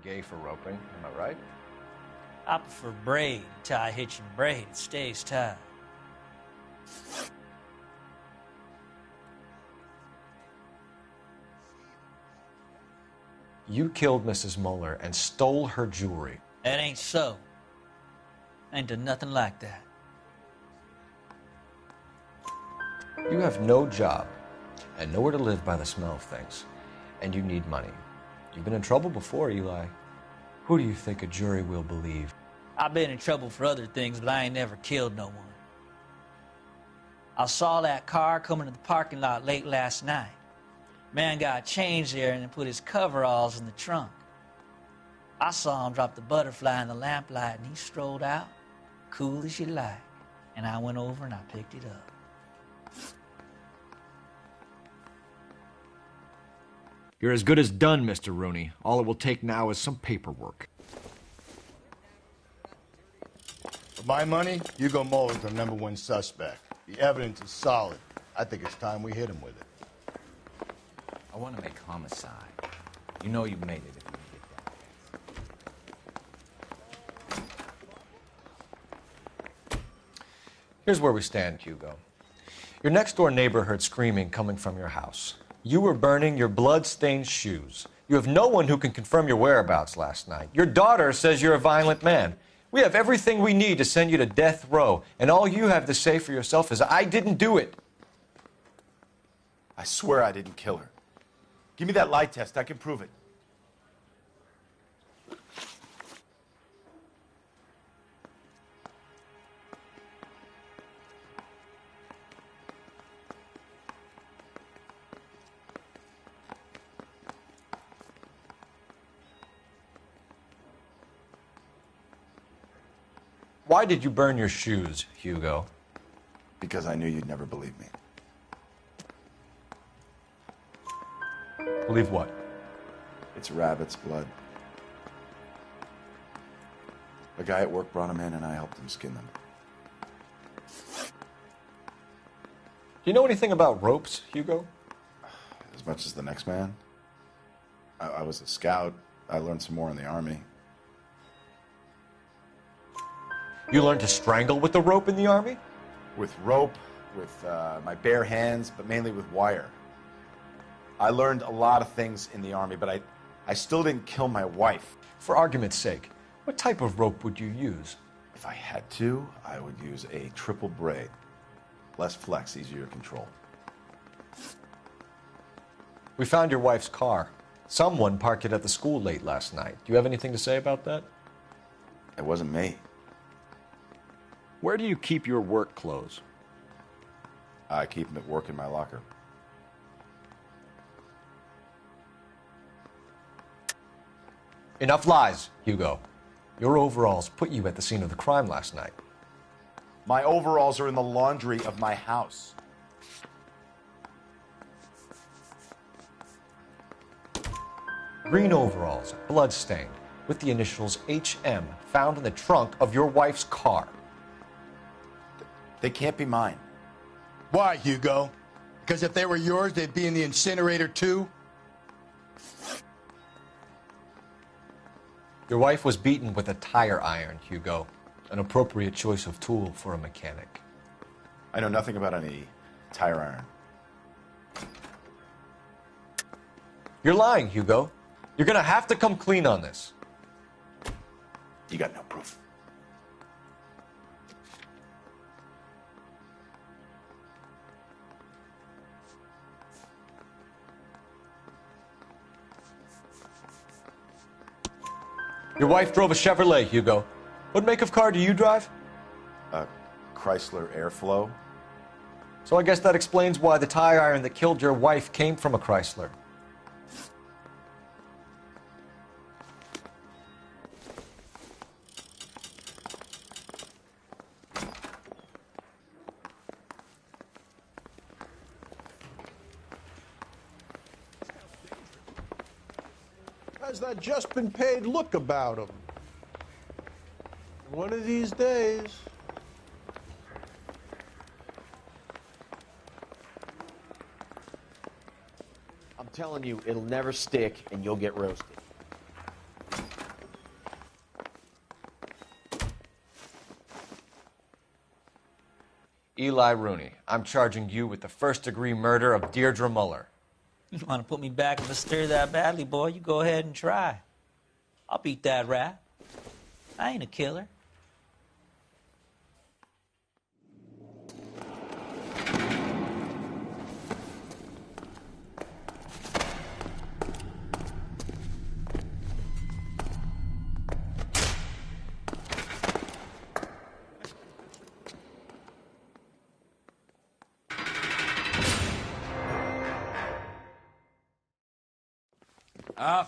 Gay for roping, am I right? I prefer braid, tie hitching braid. It stays tied. You killed Mrs. Muller and stole her jewelry. That ain't so. Ain't done nothing like that. You have no job and nowhere to live by the smell of things, and you need money. You've been in trouble before, Eli. Who do you think a jury will believe? I've been in trouble for other things, but I ain't never killed no one. I saw that car coming to the parking lot late last night. Man got changed there and then put his coveralls in the trunk. I saw him drop the butterfly in the lamplight, and he strolled out, cool as you like. And I went over and I picked it up. You're as good as done, Mr. Rooney. All it will take now is some paperwork. For my money, Hugo Muller's the #1 suspect. The evidence is solid. I think it's time we hit him with it. I want to make homicide. You know you made it if you get that. Here's where we stand, Hugo. Your next-door neighbor heard screaming coming from your house. You were burning your blood-stained shoes. You have no one who can confirm your whereabouts last night. Your daughter says you're a violent man. We have everything we need to send you to death row, and all you have to say for yourself is, I didn't do it. I swear I didn't kill her. Give me that lie test. I can prove it. Why did you burn your shoes, Hugo? Because I knew you'd never believe me. Believe what? It's rabbit's blood. A guy at work brought him in and I helped him skin them. Do you know anything about ropes, Hugo? As much as the next man. I was a scout. I learned some more in the Army. You learned to strangle with the rope in the Army? With rope, with my bare hands, but mainly with wire. I learned a lot of things in the Army, but I still didn't kill my wife. For argument's sake, what type of rope would you use? If I had to, I would use a triple braid. Less flex, easier to control. We found your wife's car. Someone parked it at the school late last night. Do you have anything to say about that? It wasn't me. Where do you keep your work clothes? I keep them at work in my locker. Enough lies, Hugo. Your overalls put you at the scene of the crime last night. My overalls are in the laundry of my house. Green overalls, blood-stained, with the initials HM found in the trunk of your wife's car. They can't be mine. Why, Hugo? Because if they were yours, they'd be in the incinerator too? Your wife was beaten with a tire iron, Hugo. An appropriate choice of tool for a mechanic. I know nothing about any tire iron. You're lying, Hugo. You're gonna have to come clean on this. You got no proof. Your wife drove a Chevrolet, Hugo. What make of car do you drive? A Chrysler Airflow. So I guess that explains why the tire iron that killed your wife came from a Chrysler. Has that just been paid look about him? One of these days. I'm telling you, it'll never stick and you'll get roasted. Eli Rooney. I'm charging you with the first-degree murder of Deirdre Muller. You want to put me back in the stir that badly, boy? You go ahead and try. I'll beat that rap. I ain't a killer.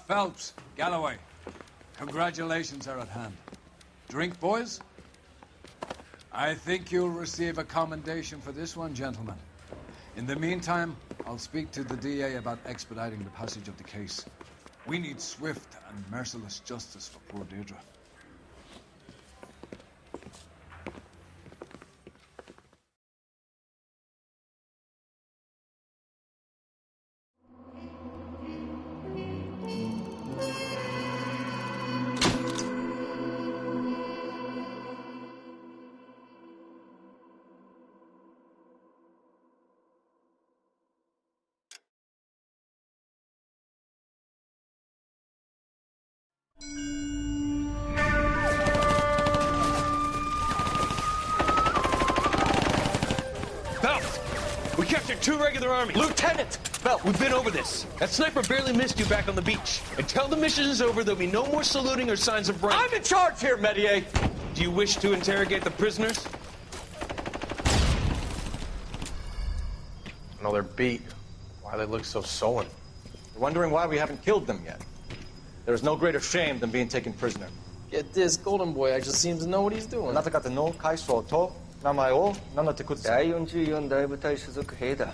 Phelps, Galloway, congratulations are at hand. Drink, boys? I think you'll receive a commendation for this one, gentlemen. In the meantime, I'll speak to the DA about expediting the passage of the case. We need swift and merciless justice for poor Deirdre. Phelps! We captured 2 regular armies. Lieutenant! Phelps, we've been over this. That sniper barely missed you back on the beach. Until the mission is over, there'll be no more saluting or signs of rank. I'm in charge here, Medier! Do you wish to interrogate the prisoners? No, they're beat. Why they look so sullen? You're wondering why we haven't killed them yet. There is no greater shame than being taken prisoner. Get this, Golden Boy actually seems to know what he's doing. あなた方の階層と名前を名乗ってください。第44大部隊所属兵だ。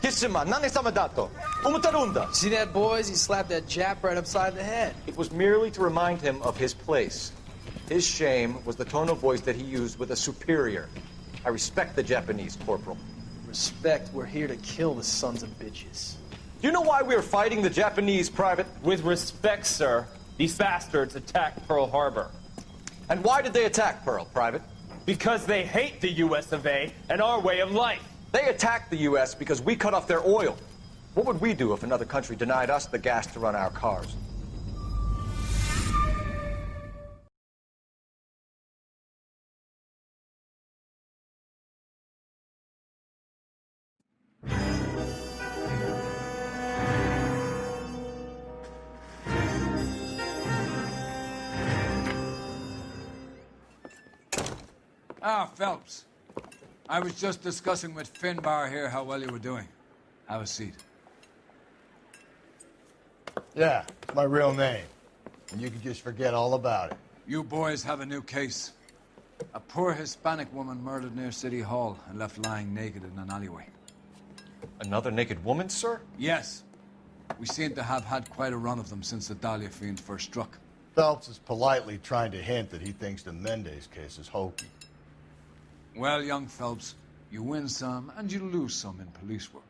キスマ何様だと思ってるんだ。 See that, boys? He slapped that Jap right upside the head. It was merely to remind him of his place. His shame was the tone of voice that he used with a superior. I respect the Japanese, Corporal. Respect, we're here to kill the sons of bitches. Do you know why we are fighting the Japanese, Private? With respect, sir, these bastards attacked Pearl Harbor. And why did they attack Pearl, Private? Because they hate the US of A and our way of life. They attacked the U.S. because we cut off their oil. What would we do if another country denied us the gas to run our cars? Phelps. I was just discussing with Finbar here how well you were doing. Have a seat. Yeah, it's my real name. And you can just forget all about it. You boys have a new case. A poor Hispanic woman murdered near City Hall and left lying naked in an alleyway. Another naked woman, sir? Yes. We seem to have had quite a run of them since the Dahlia fiend first struck. Phelps is politely trying to hint that he thinks the Mendez case is hokey. Well, young Phelps, you win some and you lose some in police work.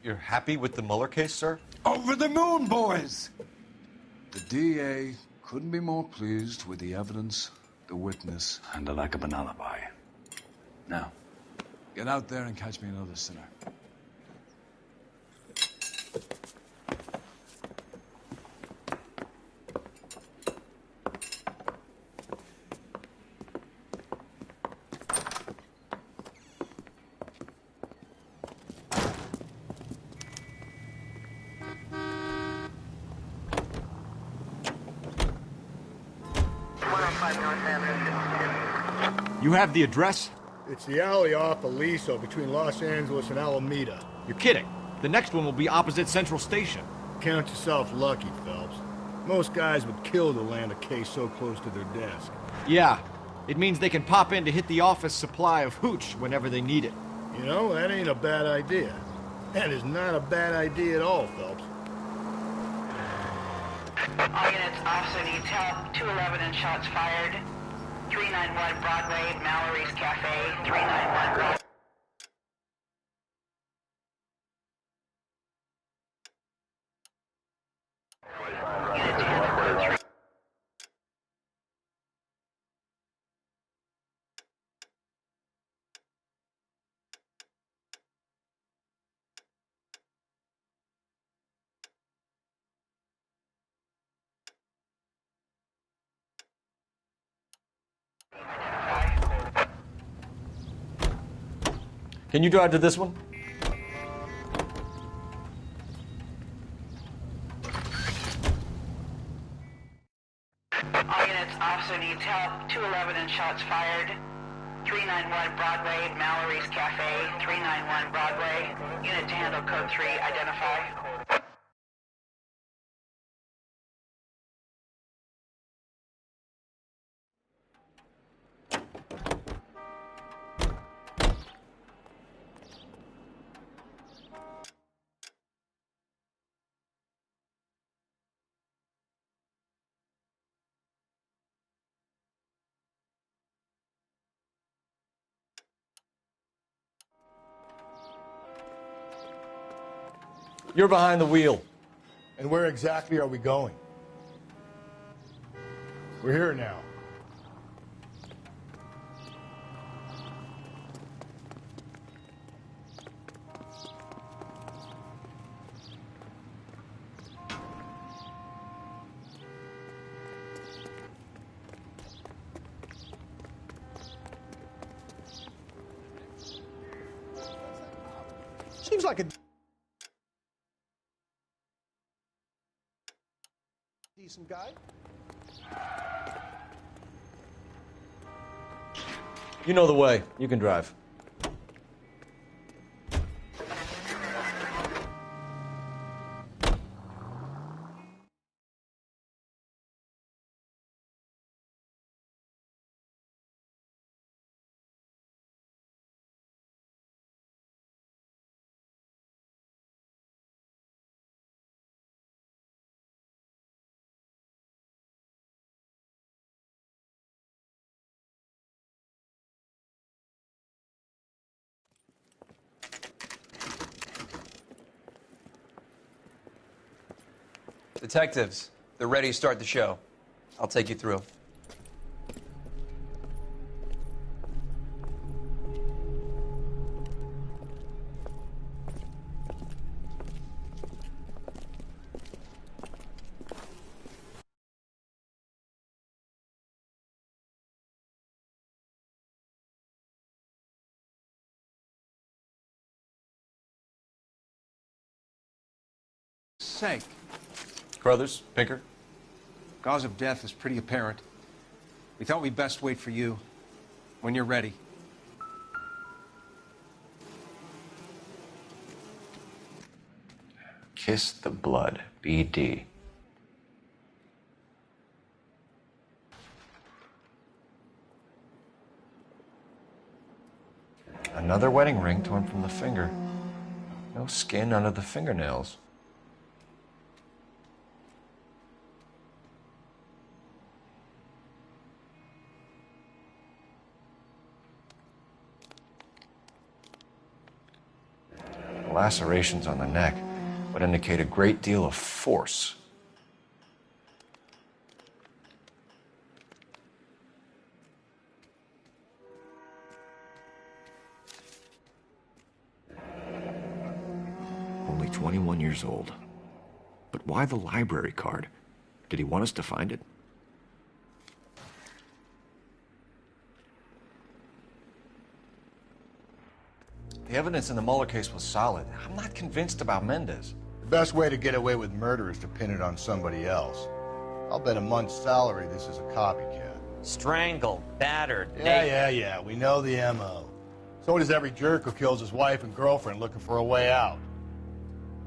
You're happy with the Mueller case, sir? Over the moon, boys! The DA couldn't be more pleased with the evidence, the witness, and the lack of an alibi. Now, get out there and catch me another sinner. You have the address? It's the alley off Aliso between Los Angeles and Alameda. You're kidding. The next one will be opposite Central Station. Count yourself lucky, Phelps. Most guys would kill to land a case so close to their desk. Yeah. It means they can pop in to hit the office supply of hooch whenever they need it. You know, that ain't a bad idea. That is not a bad idea at all, Phelps. All units, officer needs help. 211 and shots fired. 391 Broadway, Mallory's Cafe. 391 Broadway. Can you drive to this one? All units, officer needs help. 211 and shots fired. 391 Broadway, Mallory's Cafe. 391 Broadway. Unit to handle code 3, identify. You're behind the wheel. And where exactly are we going? We're here now. Seems like a decent guy. You know the way. You can drive. Detectives, they're ready to start the show. I'll take you through. Sake. Crothers, Pinker. Cause of death is pretty apparent. We thought we'd best wait for you. When you're ready. Kiss the blood, BD. Another wedding ring torn from the finger. No skin under the fingernails. The lacerations on the neck would indicate a great deal of force. Only 21 years old. But why the library card? Did he want us to find it? The evidence in the Mueller case was solid. I'm not convinced about Mendez. The best way to get away with murder is to pin it on somebody else. I'll bet a month's salary this is a copycat. Strangled, battered, Yeah. We know the M.O. So does every jerk who kills his wife and girlfriend looking for a way out.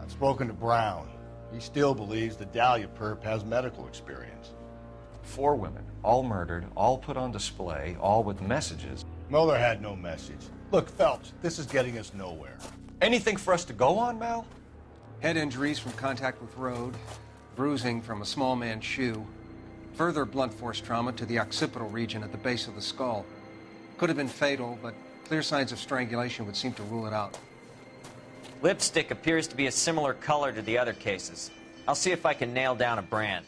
I've spoken to Brown. He still believes the Dahlia perp has medical experience. 4 women, all murdered, all put on display, all with messages. Mueller had no message. Look, Phelps, this is getting us nowhere. Anything for us to go on, Mal? Head injuries from contact with road, bruising from a small man's shoe, further blunt force trauma to the occipital region at the base of the skull. Could have been fatal, but clear signs of strangulation would seem to rule it out. Lipstick appears to be a similar color to the other cases. I'll see if I can nail down a brand.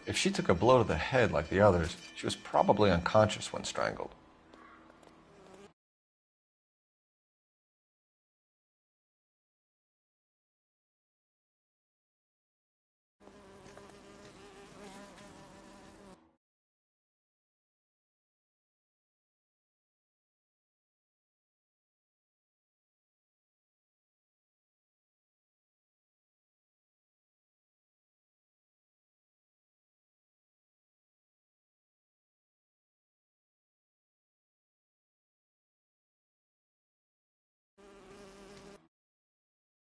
If she took a blow to the head like the others, she was probably unconscious when strangled.